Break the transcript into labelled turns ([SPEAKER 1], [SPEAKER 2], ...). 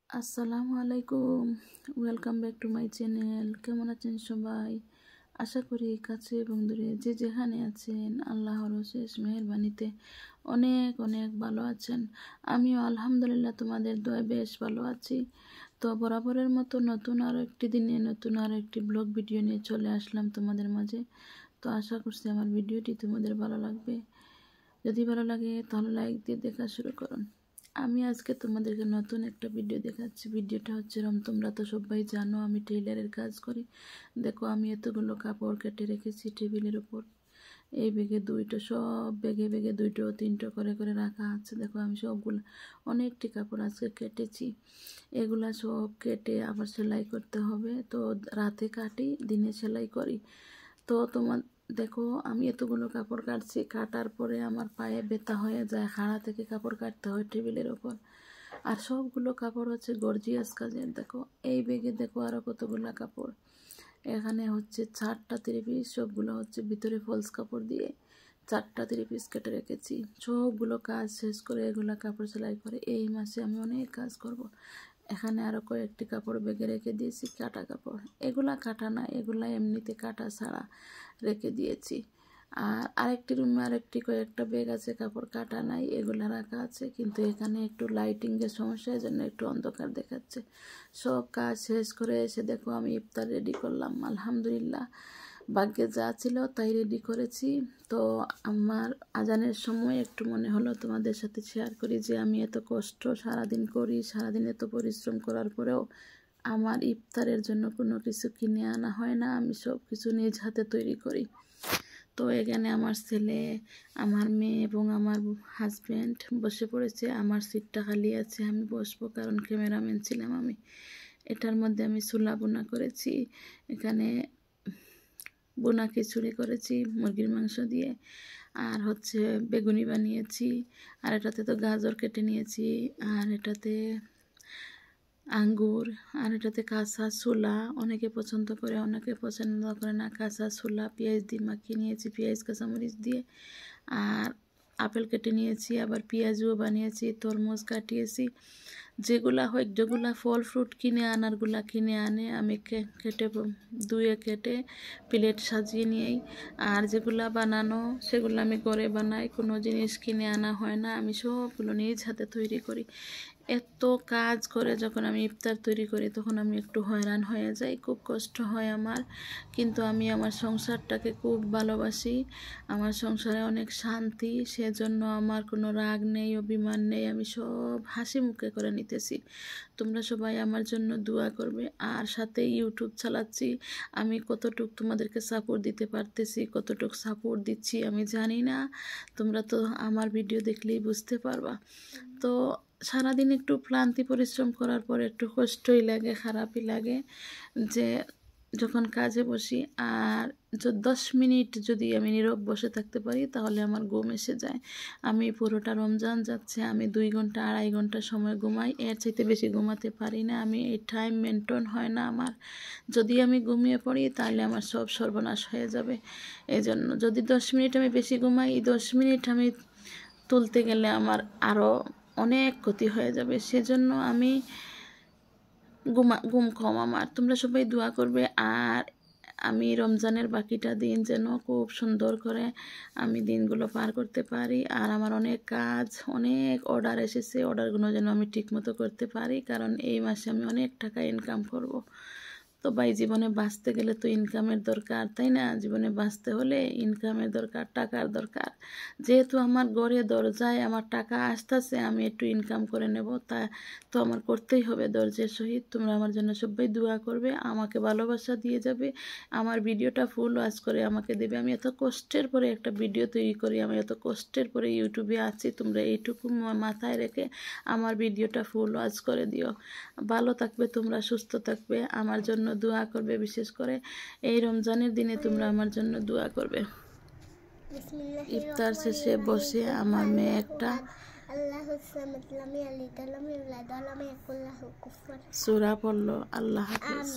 [SPEAKER 1] আসসালামু আলাইকুম, welcome back to my channel. কেমন আছেন সবাই? আশা করি কাছে এবং দূরে যে যেখানে আছেন আল্লাহর অশেষ মেহেরবানিতে অনেক অনেক ভালো আছেন। আমিও আলহামদুলিল্লাহ তোমাদের দোয়ায় বেশ ভালো আছি। তো বরাবরের মতো নতুন আরও একটি দিনে নতুন আরও একটি ব্লগ ভিডিও নিয়ে চলে আসলাম তোমাদের মাঝে। তো আশা করছি আমার ভিডিওটি তোমাদের ভালো লাগবে। যদি ভালো লাগে তাহলে লাইক দিয়ে দেখা শুরু করুন। আমি আজকে তোমাদেরকে নতুন একটা ভিডিও দেখাচ্ছি। ভিডিওটা হচ্ছে তোমরা তো সবাই জানো আমি টেইলারের কাজ করি। দেখো আমি এতগুলো কাপড় কেটে রেখেছি টেবিলের উপর। এই ব্যাগে দুইটো, সব ব্যাগে ব্যাগে দুইটো তিনটো করে করে রাখা আছে। দেখো আমি সবগুলো অনেকটি কাপড় আজকে কেটেছি। এগুলা সব কেটে আবার সেলাই করতে হবে। তো রাতে কাটি, দিনে সেলাই করি। তো তোমার দেখো আমি এতগুলো কাপড় কাটছি, কাটার পরে আমার পায়ে ব্যথা হয়ে যায়, খাড়া থেকে কাপড় কাটতে হয় টেবিলের ওপর। আর সবগুলো কাপড় হচ্ছে গর্জিয়াস কাজের। দেখো এই ব্যাগে দেখো আরও কতগুলো কাপড়। এখানে হচ্ছে 4টা 3 পিস, সবগুলো হচ্ছে ভিতরে ফলস কাপড় দিয়ে 4টা 3 পিস কেটে রেখেছি। সবগুলো কাজ শেষ করে এগুলা কাপড় সেলাই করে এই মাসে আমি অনেক কাজ করব। এখানে আরও কয়েকটি কাপড় ব্যাগে রেখে দিয়েছি, কাটা কাপড়। এগুলা কাটা না, এগুলা এমনিতে কাটা ছাড়া রেখে দিয়েছি। আর আরেকটি রুমে আরেকটি কয়েকটা ব্যাগ আছে, কাপড় কাটা নাই, এগুলা রাখা আছে। কিন্তু এখানে একটু লাইটিংয়ের সমস্যার জন্য একটু অন্ধকার দেখাচ্ছে। সব কাজ শেষ করে এসে দেখো আমি ইফতার রেডি করলাম। আলহামদুলিল্লাহ, ভাগ্যে যা ছিল তাই রেডি করেছি। তো আমার আজানের সময় একটু মনে হলো তোমাদের সাথে শেয়ার করি যে আমি এত কষ্ট সারাদিন করি, সারাদিন এত পরিশ্রম করার পরেও আমার ইফতারের জন্য কোনো কিছু কিনে আনা হয় না, আমি সব কিছু নিজ হাতে তৈরি করি। তো এখানে আমার ছেলে, আমার মেয়ে এবং আমার হাজব্যান্ড বসে পড়েছে। আমার সিটটা খালি আছে, আমি বসবো, কারণ ক্যামেরাম্যান ছিলাম আমি। এটার মধ্যে আমি ছোলা বোনা করেছি, এখানে বোনা খিচুড়ি করেছি মুরগির মাংস দিয়ে, আর হচ্ছে বেগুনি বানিয়েছি, আর এটাতে তো গাজর কেটে নিয়েছি, আর এটাতে আঙ্গুর, আর এটাতে কাঁচা ছোলা। অনেকে পছন্দ করে, অনেকে পছন্দ করে না। কাঁচা ছোলা পেঁয়াজ দিয়ে মাখিয়ে নিয়েছি, পেঁয়াজ কাঁচামরিচ দিয়ে। আর আপেল কেটে নিয়েছি, আবার পেঁয়াজও বানিয়েছি, তরমুজ কাটিয়েছি। যেগুলা ফল ফ্রুট কিনে আনারগুলা কিনে আনে আমি কেটে ধুয়ে কেটে প্লেট সাজিয়ে নিই। আর যেগুলা বানানো সেগুলো আমি ঘরে বানাই, কোনো জিনিস কিনে আনা হয় না, আমি সবগুলো নিজ হাতে তৈরি করি। এত কাজ করে যখন আমি ইফতার তৈরি করি তখন আমি একটু হয়রান হয়ে যাই, খুব কষ্ট হয় আমার। কিন্তু আমি আমার সংসারটাকে খুব ভালোবাসি, আমার সংসারে অনেক শান্তি, সেজন্য আমার কোনো রাগ নেই, অভিমান নেই, আমি সব হাসি মুখে করে নিতেছি। তোমরা সবাই আমার জন্য দোয়া করবে। আর সাথে ইউটিউব চালাচ্ছি, আমি কতটুক তোমাদেরকে সাপোর্ট দিতে পারতেছি, কতটুক সাপোর্ট দিচ্ছি আমি জানি না, তোমরা তো আমার ভিডিও দেখলেই বুঝতে পারবা। তো সারাদিন একটু ক্লান্তি পরিশ্রম করার পর একটু কষ্টই লাগে, খারাপই লাগে যে যখন কাজে বসি আর 10 মিনিট যদি আমি নীরব বসে থাকতে পারি তাহলে আমার ঘুম এসে যায়। আমি পুরোটা রমজান যাচ্ছে আমি 2 ঘন্টা 2.5 ঘন্টা সময় ঘুমাই, এর চাইতে বেশি ঘুমাতে পারি না। আমি এই টাইম মেনটেন হয় না আমার। যদি আমি ঘুমিয়ে পড়ি তাহলে আমার সব সর্বনাশ হয়ে যাবে। এই জন্য যদি 10 মিনিট আমি বেশি ঘুমাই, 10 মিনিট আমি তুলতে গেলে আমার আরও অনেক ক্ষতি হয়ে যাবে। সেজন্য আমি ঘুম কম আমার। তোমরা সবাই দোয়া করবে। আর আমি রমজানের বাকিটা দিন যেন খুব সুন্দর করে আমি দিনগুলো পার করতে পারি। আর আমার অনেক কাজ, অনেক অর্ডার এসেছে, অর্ডারগুলো যেন আমি ঠিকমতো করতে পারি, কারণ এই মাসে আমি অনেক টাকা ইনকাম করব। তো ভাই, জীবনে বাঁচতে গেলে তো ইনকামের দরকার, তাই না? জীবনে বাঁচতে হলে ইনকামের দরকার, টাকার দরকার। যেহেতু আমার ঘরে দরজায় আমার টাকা আসতেছে, আমি একটু ইনকাম করে নেব, তা তো আমার করতেই হবে ধৈর্যের সহিত। তোমরা আমার জন্য সবাই দোয়া করবে, আমাকে ভালোবাসা দিয়ে যাবে, আমার ভিডিওটা ফুল ওয়াচ করে আমাকে দেবে। আমি এত কষ্টের পরে একটা ভিডিও তৈরি করি, আমি এত কষ্টের পরে ইউটিউবে আছি, তোমরা এইটুকু মাথায় রেখে আমার ভিডিওটা ফুল ওয়াচ করে দিও। ভালো থাকবে তোমরা, সুস্থ থাকবে, আমার জন্য দোয়া করবে। বিশেষ করে এই রমজানের দিনে তোমরা আমার জন্য দোয়া করবে। ইফতার শেষে বসে আমার মেয়ে একটা সূরা পড়লো। আল্লাহ হাফেজ।